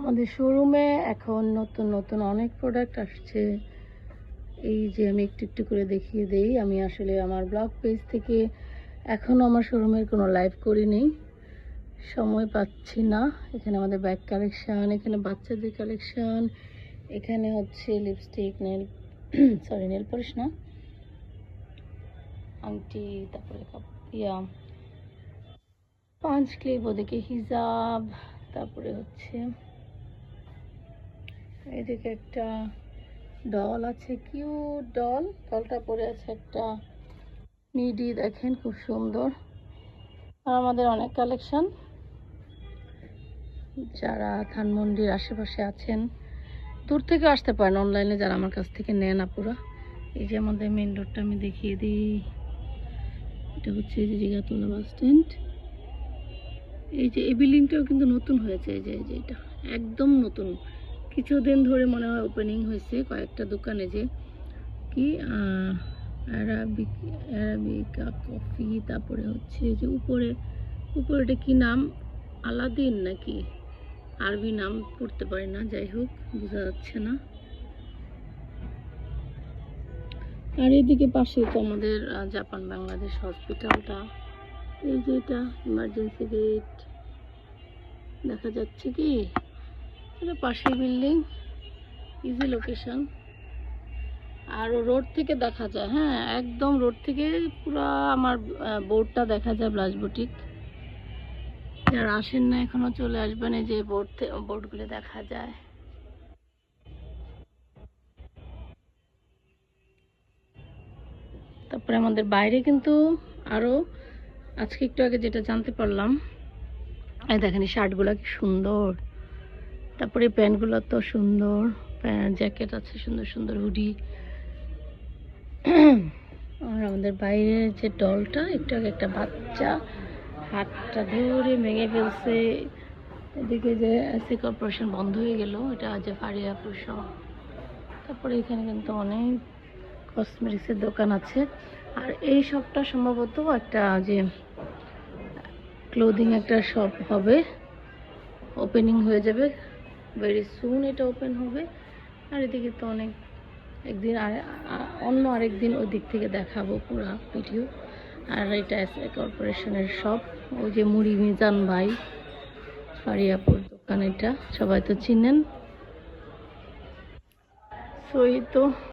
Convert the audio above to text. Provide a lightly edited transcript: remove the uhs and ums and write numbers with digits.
আমাদের শোরুমে এখন নতুন নতুন অনেক প্রোডাক্ট আসছে। এই যে আমি একটু একটু করে দেখিয়ে দেই। আমি আসলে আমার ব্লগ পেজ থেকে এখনও আমার শোরুমের কোনো লাইভ করিনি, সময় পাচ্ছি না। এখানে আমাদের ব্যাগ কালেকশান, এখানে বাচ্চাদের কালেকশান, এখানে হচ্ছে লিপস্টিক, নেল নেল পলিশ না, আংটি, তারপরে পাঁচ ক্লিপ, ওদিকে হিজাব, তারপরে হচ্ছে এদিকে একটা ডল আছে, কিউট ডলটা পরে আছে একটা মিডি, দেখেন খুব সুন্দর। আর আমাদের অনেক কালেকশন, যারা ধানমন্ডির আশেপাশে আছেন দূর থেকে আসতে পারেন অনলাইনে, যারা আমার কাছ থেকে নেন আপুরা। এই যে আমাদের মেন রোডটা আমি দেখিয়ে দিই, এটা হচ্ছে এই যে জিগাতলা বাস স্ট্যান্ড। এই যে এই বিল্ডিংটাও কিন্তু নতুন হয়েছে, এই যে এটা একদম নতুন, কিছুদিন ধরে মনে হয় ওপেনিং হয়েছে কয়েকটা দোকানে, যে কি অ্যারাবিকা কফি, তারপরে হচ্ছে যে উপরেটা কি নাম, আলাদিন নাকি, আরবি নাম পড়তে পারি না, যাই হোক বোঝা যাচ্ছে না। আর এদিকে পাশে তো আমাদের জাপান বাংলাদেশ হসপিটালটা, এই যে এটা ইমার্জেন্সি গেট, দেখা যাচ্ছে কি, এটা পাশে বিল্ডিং, ইজি লোকেশন। আর রোড থেকে দেখা যায়, হ্যাঁ একদম রোড থেকে পুরো আমার বোর্ডটা দেখা যায়, ব্লাশ বুটিক। যারা আসেন না এখনো চলে আসবেন, এই যে বোর্ডগুলো দেখা যায়। তারপরে আমাদের বাইরে কিন্তু আরো, আজকে একটু আগে যেটা জানতে পারলাম, এই দেখেন শার্টগুলো কি সুন্দর, তারপরে প্যান্টগুলো তো সুন্দর, জ্যাকেট আছে সুন্দর সুন্দর, হুডি। আর আমাদের বাইরে যে ডলটা, একটু আগে একটা বাচ্চা হাতটা ধরে ভেঙে ফেলছে। এদিকে যে এসি কর্পোরেশন বন্ধ হয়ে গেল, এটা যে ফারিয়াপুর সহ। তারপরে এখানে কিন্তু অনেক কসমেটিক্সের দোকান আছে। আর এই শপটা সম্ভবত একটা যে ক্লোদিং একটা শপ হবে, ওপেনিং হয়ে যাবে ভেরি সুন, এটা ওপেন হবে। আর এদিকে তো অনেক, একদিন অন্য আরেকদিন ওই দিক থেকে দেখাবো পুরো ভিডিও। আর এটা এসএ কর্পোরেশনের শপ, ওই যে মুড়ি মিজান ভাই ফারিয়াপুর দোকান, এটা সবাই তো চিনেন। সো এই তো